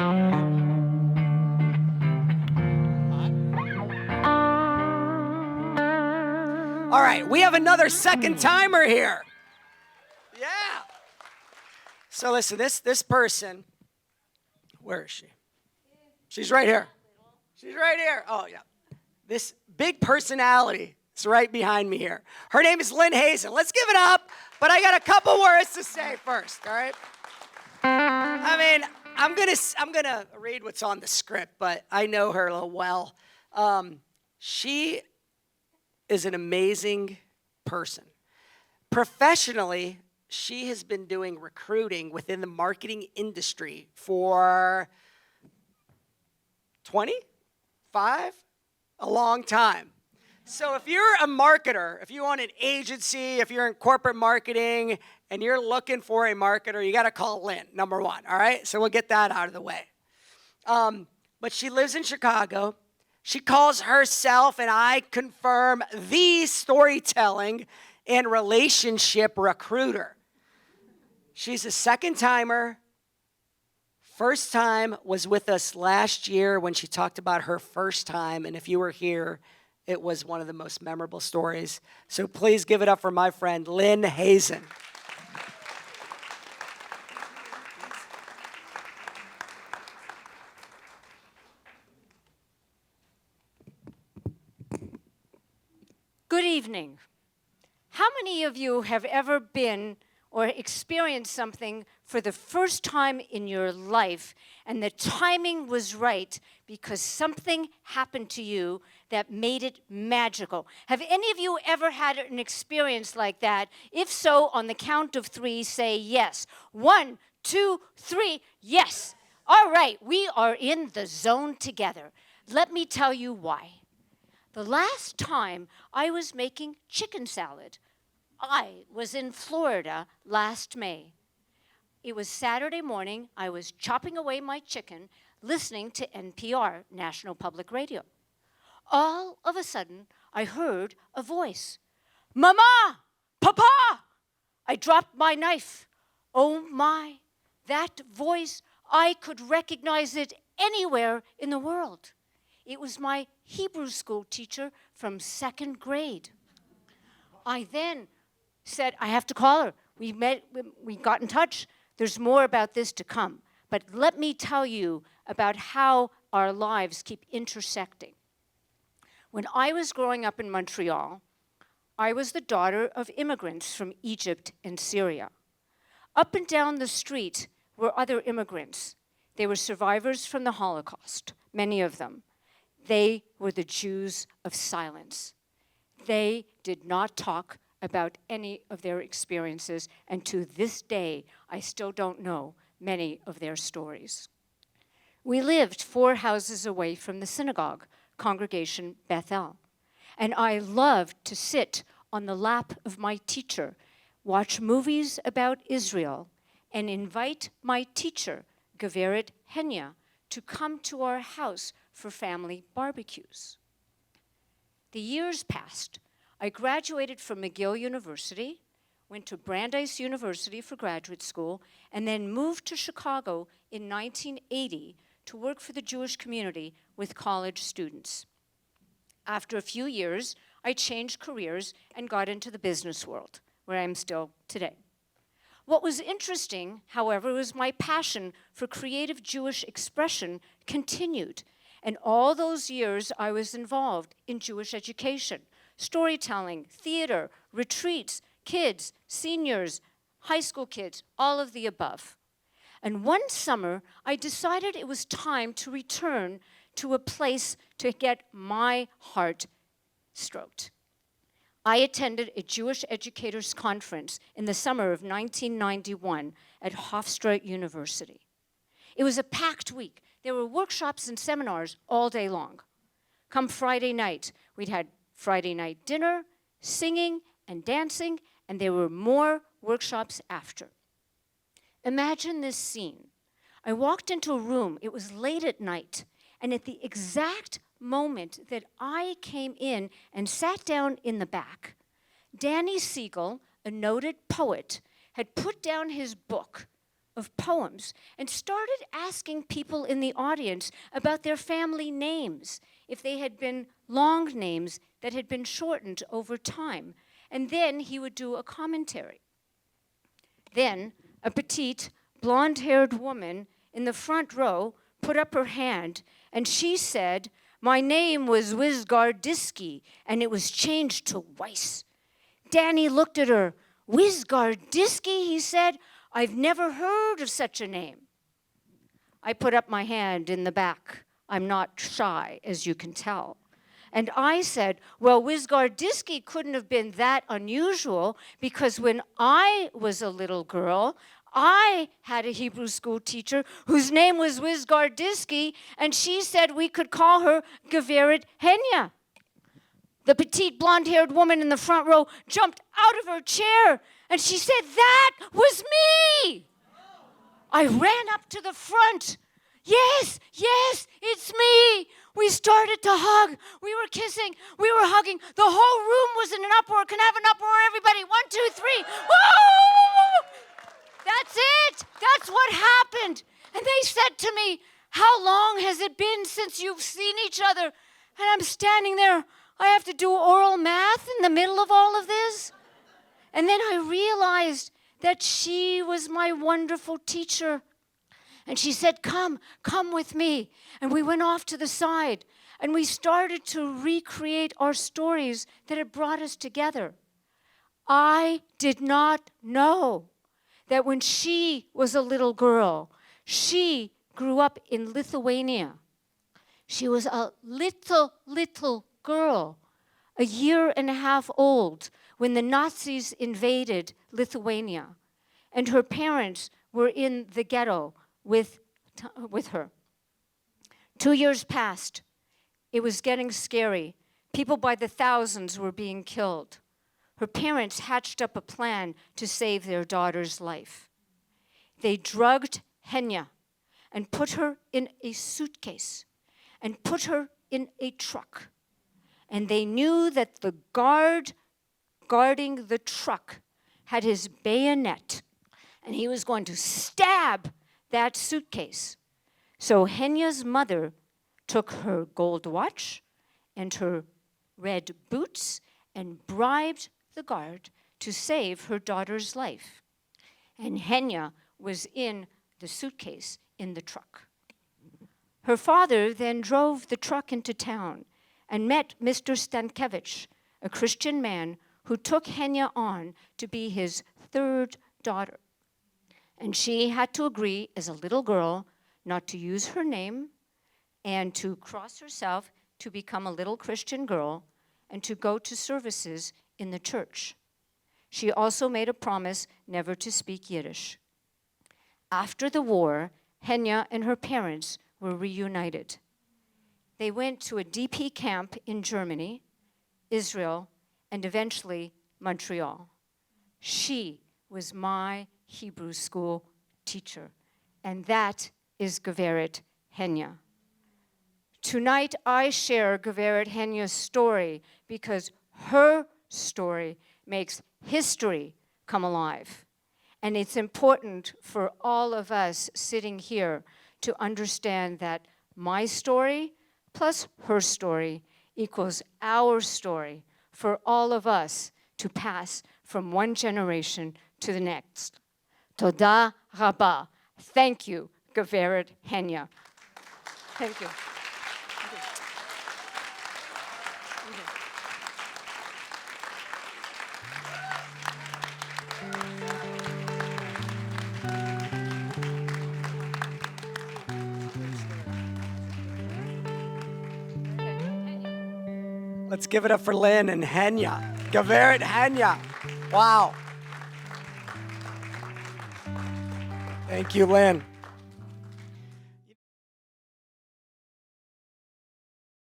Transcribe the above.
All right, we have another second timer here. Yeah. So listen, this person, where is she? She's right here. She's right here. Oh, yeah. This big personality is right behind me here. Her name is Lynn Hazan. Let's give it up, but I got a couple words to say first, all right? I mean, I'm gonna read what's on the script, but I know her a little well. She is an amazing person. Professionally, she has been doing recruiting within the marketing industry for 25, a long time. So if you're a marketer, if you own an agency, if you're in corporate marketing and you're looking for a marketer, you got to call Lynn, number one, all right? So we'll get that out of the way. But she lives in Chicago. She calls herself, and I confirm, the storytelling and relationship recruiter. She's a second timer. First time was with us last year when she talked about her first time. And if you were here, it was one of the most memorable stories. So please give it up for my friend, Lynn Hazan. Good evening. How many of you have ever been or experienced something for the first time in your life and the timing was right because something happened to you that made it magical? Have any of you ever had an experience like that? If so, on the count of three, say yes. 1, 2, 3, yes. All right, we are in the zone together. Let me tell you why. The last time I was making chicken salad, I was in Florida last May. It was Saturday morning. I was chopping away my chicken, listening to NPR, National Public Radio. All of a sudden, I heard a voice. Mama! Papa! I dropped my knife. Oh my, that voice, I could recognize it anywhere in the world. It was my Hebrew school teacher from second grade. I then said, I have to call her. We got in touch. There's more about this to come. But let me tell you about how our lives keep intersecting. When I was growing up in Montreal, I was the daughter of immigrants from Egypt and Syria. Up and down the street were other immigrants. They were survivors from the Holocaust, many of them. They were the Jews of silence. They did not talk about any of their experiences, and to this day, I still don't know many of their stories. We lived 4 houses away from the synagogue, Congregation Bethel, and I loved to sit on the lap of my teacher, watch movies about Israel, and invite my teacher, Geveret Henya, to come to our house for family barbecues. The years passed. I graduated from McGill University, went to Brandeis University for graduate school, and then moved to Chicago in 1980 to work for the Jewish community with college students. After a few years, I changed careers and got into the business world, where I am still today. What was interesting, however, was my passion for creative Jewish expression continued. And all those years I was involved in Jewish education, storytelling, theater, retreats, kids, seniors, high school kids, all of the above. And one summer, I decided it was time to return to a place to get my heart stroked. I attended a Jewish educators conference in the summer of 1991 at Hofstra University. It was a packed week. There were workshops and seminars all day long. Come Friday night, we'd had Friday night dinner, singing and dancing, and there were more workshops after. Imagine this scene. I walked into a room, it was late at night, and at the exact moment that I came in and sat down in the back, Danny Siegel, a noted poet, had put down his book of poems and started asking people in the audience about their family names, if they had been long names that had been shortened over time. And then he would do a commentary. Then a petite, blonde-haired woman in the front row put up her hand, and she said, "My name was Wisgardiski, and it was changed to Weiss." Danny looked at her. "Wisgardiski," he said. "I've never heard of such a name." I put up my hand in the back. I'm not shy, as you can tell. And I said, well, Wisgardiski couldn't have been that unusual, because when I was a little girl, I had a Hebrew school teacher whose name was Wisgardiski, and she said we could call her Geveret Henya. The petite blonde-haired woman in the front row jumped out of her chair, and she said, "That was me!" I ran up to the front. "Yes, yes, it's me." We started to hug. We were kissing. We were hugging. The whole room was in an uproar. Can I have an uproar, everybody? 1, 2, 3. Woo! That's it. That's what happened. And they said to me, "How long has it been since you've seen each other?" And I'm standing there. I have to do oral math in the middle of all of this. And then I realized that she was my wonderful teacher. And she said, come with me. And we went off to the side, and we started to recreate our stories that had brought us together. I did not know that when she was a little girl, she grew up in Lithuania. She was a little girl, a year and a half old, when the Nazis invaded Lithuania, and her parents were in the ghetto with her. 2 years passed. It was getting scary. People by the thousands were being killed. Her parents hatched up a plan to save their daughter's life. They drugged Henya and put her in a suitcase and put her in a truck. And they knew that the guard guarding the truck had his bayonet, and he was going to stab that suitcase. So Henya's mother took her gold watch and her red boots and bribed the guard to save her daughter's life. And Henya was in the suitcase in the truck. Her father then drove the truck into town and met Mr. Stankevich, a Christian man who took Henya on to be his third daughter. And she had to agree, as a little girl, not to use her name and to cross herself to become a little Christian girl and to go to services in the church. She also made a promise never to speak Yiddish. After the war, Henya and her parents were reunited. They went to a DP camp in Germany, Israel, and eventually Montreal. She was my Hebrew school teacher, and that is Geveret Henya. Tonight I share Geveret Henya's story because her story makes history come alive. And it's important for all of us sitting here to understand that my story plus her story equals our story for all of us to pass from one generation to the next. Toda Rabba. Thank you, Geveret Henya. Thank you. Let's give it up for Lynn and Henya. Geveret Henya. Wow. Thank you, Lynn.